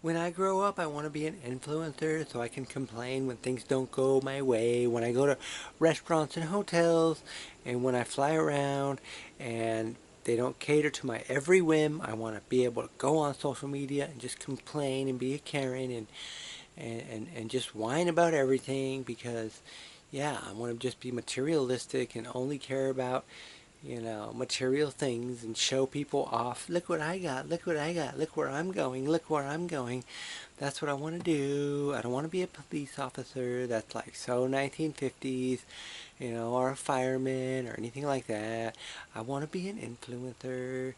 When I grow up, I want to be an influencer so I can complain when things don't go my way, when I go to restaurants and hotels, and when I fly around and they don't cater to my every whim. I want to be able to go on social media and just complain and be a Karen and just whine about everything because, yeah, I want to just be materialistic and only care about material things and show people off. Look what I got. Look what I got. Look where I'm going. Look where I'm going. That's what I want to do. I don't want to be a police officer that's like so 1950s, or a fireman or anything like that. I want to be an influencer.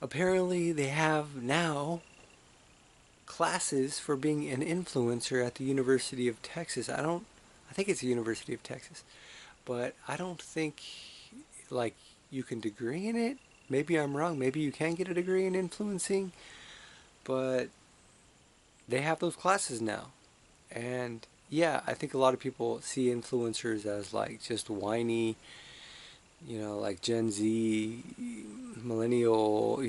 Apparently, they have now classes for being an influencer at the University of Texas. I think it's the University of Texas, but I don't think like you can degree in it. Maybe I'm wrong. Maybe you can get a degree in influencing, but they have those classes now. And yeah, I think a lot of people see influencers as like just whiny, like Gen Z, millennial,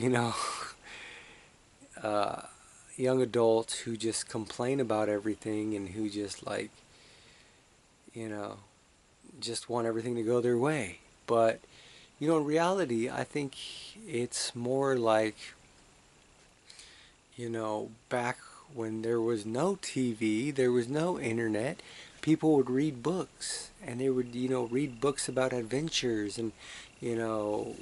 uh, young adults who just complain about everything and who just like, you know, just want everything to go their way. But, in reality, I think it's more like, back when there was no TV, there was no internet, people would read books and they would, read books about adventures and, you know,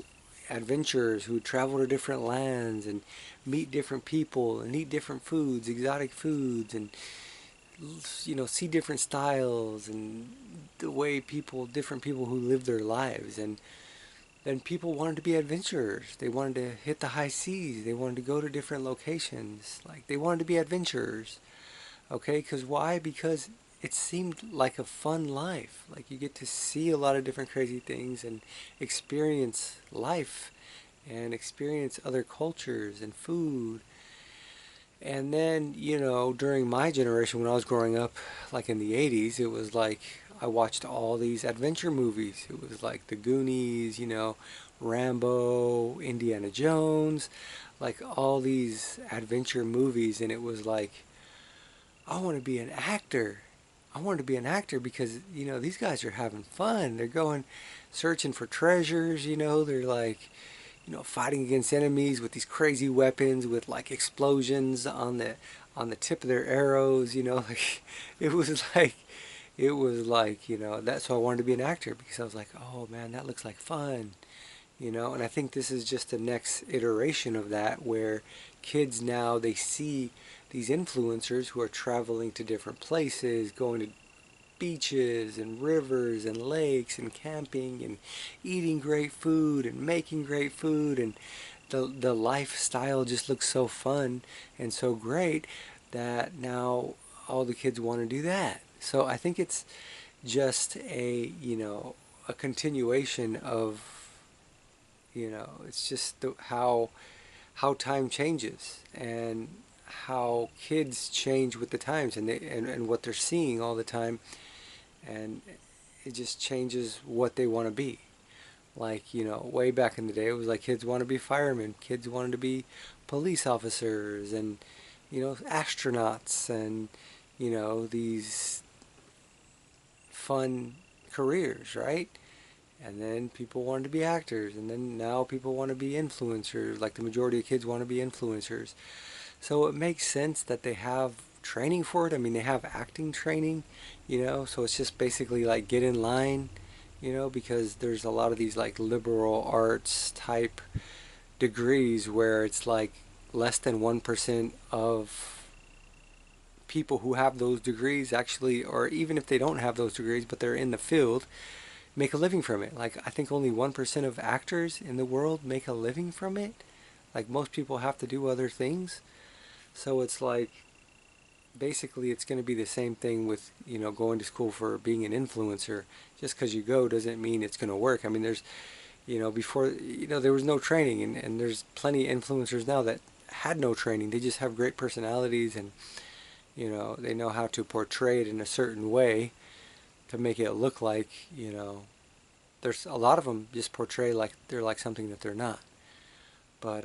adventurers who would travel to different lands and meet different people and eat different foods, exotic foods, and, see different styles and the way different people who live their lives. And then people wanted to be adventurers. They wanted to hit the high seas. They wanted to go to different locations. Like they wanted to be adventurers. Okay, because why? Because it seemed like a fun life. Like you get to see a lot of different crazy things and experience life and experience other cultures and food. And then, during my generation when I was growing up, like in the 80s, it was like I watched all these adventure movies. It was like The Goonies, Rambo, Indiana Jones, like all these adventure movies. And it was like, I want to be an actor. I wanted to be an actor because, these guys are having fun. They're going searching for treasures, they're like, fighting against enemies with these crazy weapons with like explosions on the tip of their arrows, like it was like that's why I wanted to be an actor because I was like, oh man, that looks like fun, and I think this is just the next iteration of that where kids now they see these influencers who are traveling to different places, going to beaches and rivers and lakes and camping and eating great food and making great food, and the lifestyle just looks so fun and so great that now all the kids want to do that. So I think it's just a continuation of, it's just how time changes and how kids change with the times and what they're seeing all the time, and it just changes what they want to be. Like, way back in the day, it was like kids want to be firemen, kids wanted to be police officers, and, astronauts, and, these fun careers, right? And then people wanted to be actors, and then now people want to be influencers. Like the majority of kids want to be influencers. So it makes sense that they have training for it. I mean, they have acting training, so it's just basically like get in line, because there's a lot of these like liberal arts type degrees where it's like less than 1% of people who have those degrees actually, or even if they don't have those degrees but they're in the field, make a living from it. Like I think only 1% of actors in the world make a living from it. Like most people have to do other things. So it's like basically it's going to be the same thing with going to school for being an influencer. Just because you go doesn't mean it's going to work. I mean, there's before there was no training, and there's plenty of influencers now that had no training. They just have great personalities, and they know how to portray it in a certain way to make it look like there's a lot of them just portray like they're like something that they're not. But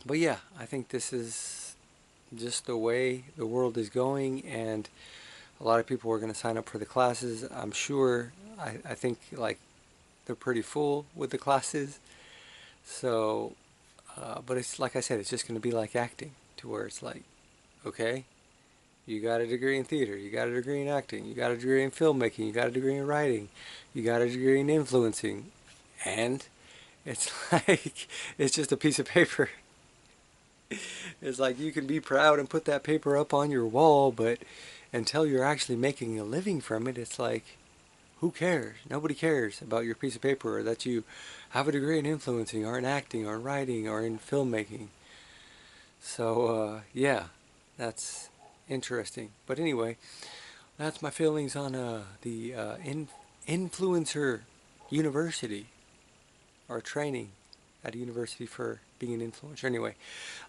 but yeah, I think this is just the way the world is going, and a lot of people are going to sign up for the classes. I'm sure, I think like they're pretty full with the classes. So, but it's like I said, it's just going to be like acting, to where it's like, okay, you got a degree in theater, you got a degree in acting, you got a degree in filmmaking, you got a degree in writing, you got a degree in influencing, and it's like, it's just a piece of paper. It's like you can be proud and put that paper up on your wall, but until you're actually making a living from it, it's like, who cares? Nobody cares about your piece of paper, or that you have a degree in influencing or in acting or in writing or in filmmaking. So, yeah, that's interesting. But anyway, that's my feelings on the influencer university, or training at a university for being an influencer. Anyway,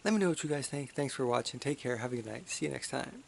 let me know what you guys think. Thanks for watching. Take care. Have a good night. See you next time.